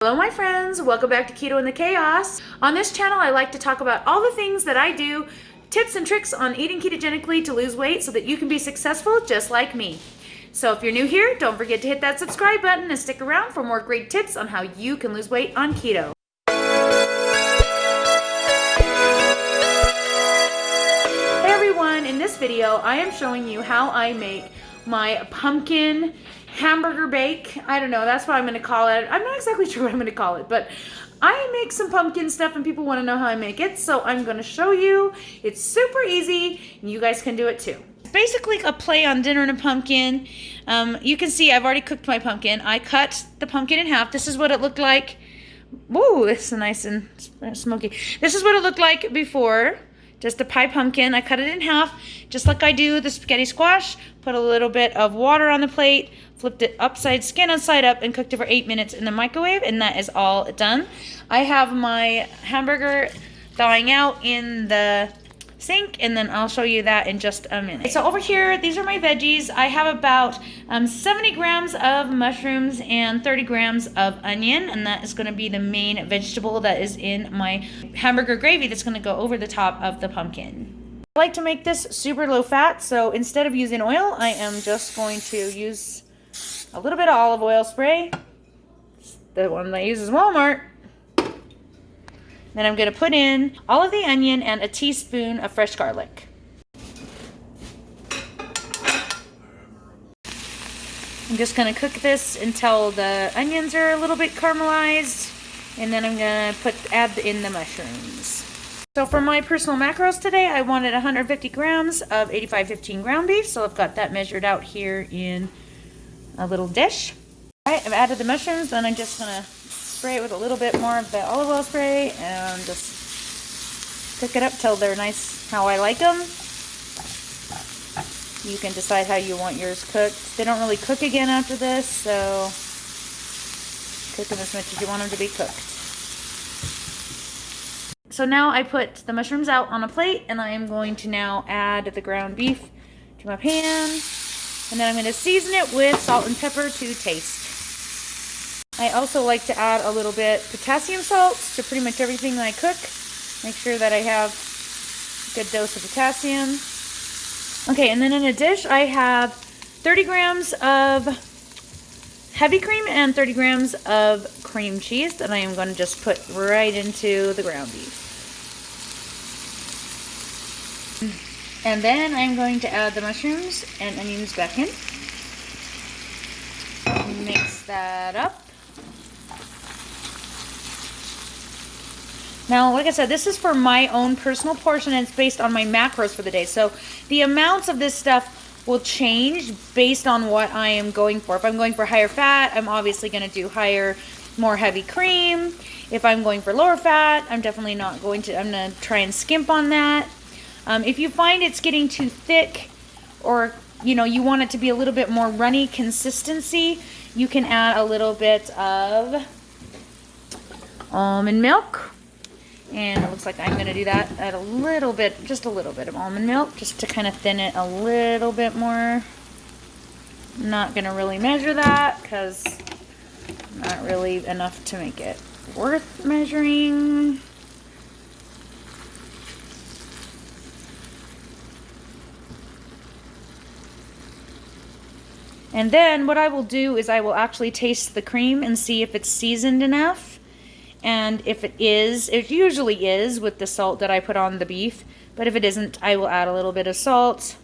Hello my friends, welcome back to Keto and the Chaos. On this channel I like to talk about all the things that I do, tips and tricks on eating ketogenically to lose weight so that you can be successful just like me. So if you're new here, don't forget to hit that subscribe button and stick around for more great tips on how you can lose weight on keto. Hey everyone, in this video I am showing you how I make my pumpkin hamburger bake. I don't know, that's what I'm going to call it. I'm not exactly sure what I'm going to call it, but I make some pumpkin stuff and people want to know how I make it, so I'm going to show you. It's super easy and you guys can do it too. It's basically a play on dinner and a pumpkin. You can see I've already cooked my pumpkin. I cut the pumpkin in half. This is what it looked like. Whoa, it's nice and smoky. This is what it looked like before. Just a pie pumpkin. I cut it in half, just like I do the spaghetti squash. Put a little bit of water on the plate, flipped it skin side up, and cooked it for 8 minutes in the microwave, and that is all done. I have my hamburger thawing out in the sink, and then I'll show you that in just a minute. So over here, these are my veggies. I have about 70 grams of mushrooms and 30 grams of onion, and that is going to be the main vegetable that is in my hamburger gravy that's going to go over the top of the pumpkin. I like to make this super low fat, so instead of using oil, I am just going to use a little bit of olive oil spray. The one that I use is Walmart. Then I'm going to put in all of the onion and a teaspoon of fresh garlic. I'm just going to cook this until the onions are a little bit caramelized, and then I'm going to add in the mushrooms. So for my personal macros today, I wanted 150 grams of 85/15 ground beef, so I've got that measured out here in a little dish. All right, I've added the mushrooms, then I'm just going to spray it with a little bit more of the olive oil spray and just cook it up till they're nice how I like them. You can decide how you want yours cooked. They don't really cook again after this, so cook them as much as you want them to be cooked. So now I put the mushrooms out on a plate, and I am going to now add the ground beef to my pan, and then I'm going to season it with salt and pepper to taste. I also like to add a little bit potassium salt to pretty much everything that I cook. Make sure that I have a good dose of potassium. Okay, and then in a dish I have 30 grams of heavy cream and 30 grams of cream cheese that I am going to just put right into the ground beef. And then I'm going to add the mushrooms and onions back in. Mix that up. Now, like I said, this is for my own personal portion, and it's based on my macros for the day. So the amounts of this stuff will change based on what I am going for. If I'm going for higher fat, I'm obviously going to do more heavy cream. If I'm going for lower fat, I'm definitely not going to, I'm going to try and skimp on that. If you find it's getting too thick, or you want it to be a little bit more runny consistency, you can add a little bit of almond milk. And it looks like I'm going to do that. Add just a little bit of almond milk, just to kind of thin it a little bit more. I'm not going to really measure that, because not really enough to make it worth measuring. And then what I will do is I will actually taste the cream and see if it's seasoned enough. And if it is, it usually is with the salt that I put on the beef. But if it isn't, I will add a little bit of salt.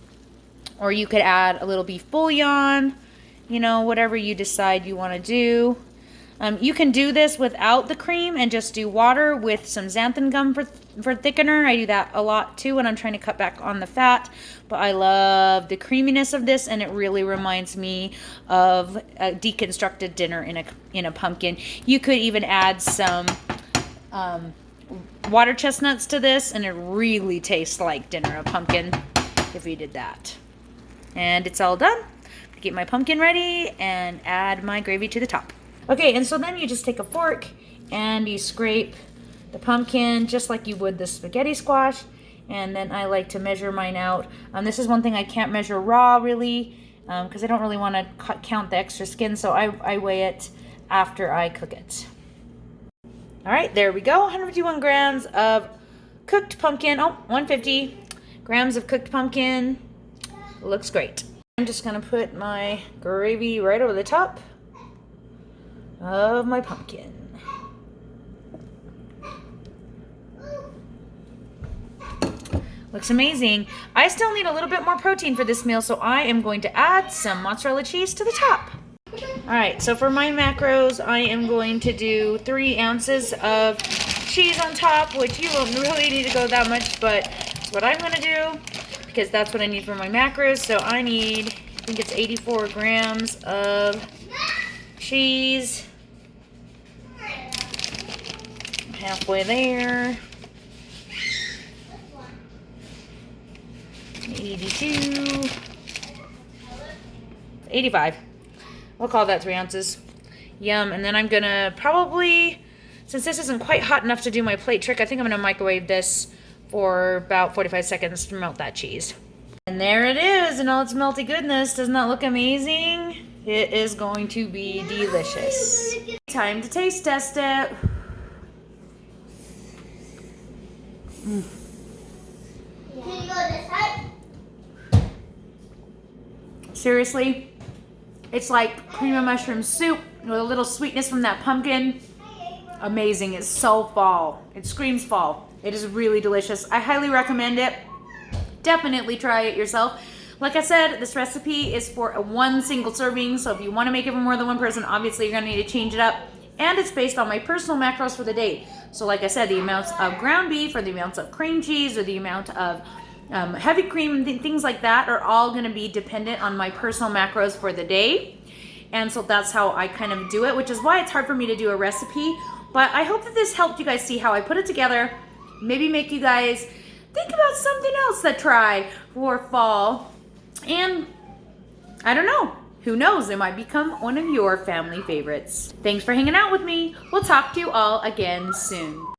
Or you could add a little beef bouillon. Whatever you decide you want to do. You can do this without the cream and just do water with some xanthan gum for thickener. I do that a lot too when I'm trying to cut back on the fat. But I love the creaminess of this, and it really reminds me of a deconstructed dinner in a pumpkin. You could even add some water chestnuts to this, and it really tastes like dinner, a pumpkin, if you did that. And it's all done. Get my pumpkin ready and add my gravy to the top. Okay, and so then you just take a fork and you scrape the pumpkin just like you would the spaghetti squash. And then I like to measure mine out. This is one thing I can't measure raw really, because I don't really want to count the extra skin, so I weigh it after I cook it. All right, there we go. 151 grams of cooked pumpkin. Oh, 150 grams of cooked pumpkin. Looks great. I'm just gonna put my gravy right over the top of my pumpkin. Looks amazing. I still need a little bit more protein for this meal, so I am going to add some mozzarella cheese to the top. All right, so for my macros, I am going to do 3 ounces of cheese on top, which you won't really need to go that much, but it's what I'm gonna do because that's what I need for my macros. So I need, I think it's 84 grams of cheese. Halfway there. 82. 85. We'll call that 3 ounces. Yum. And then I'm gonna probably, since this isn't quite hot enough to do my plate trick, I think I'm gonna microwave this for about 45 seconds to melt that cheese. And there it is in all its melty goodness. Doesn't that look amazing? It is going to be delicious. Time to taste test it. Can you go this side? Seriously, it's like cream of mushroom soup with a little sweetness from that pumpkin. Amazing. It's so fall. It screams fall. It is really delicious. I highly recommend it. Definitely try it yourself. Like I said, this recipe is for a 1 single serving, so if you want to make it for more than 1 person, obviously you're going to need to change it up. And it's based on my personal macros for the day. So like I said, the amounts of ground beef or the amounts of cream cheese or the amount of heavy cream and things like that are all going to be dependent on my personal macros for the day. And so that's how I kind of do it, which is why it's hard for me to do a recipe. But I hope that this helped you guys see how I put it together. Maybe make you guys think about something else to try for fall. And I don't know. Who knows? It might become one of your family favorites. Thanks for hanging out with me. We'll talk to you all again soon.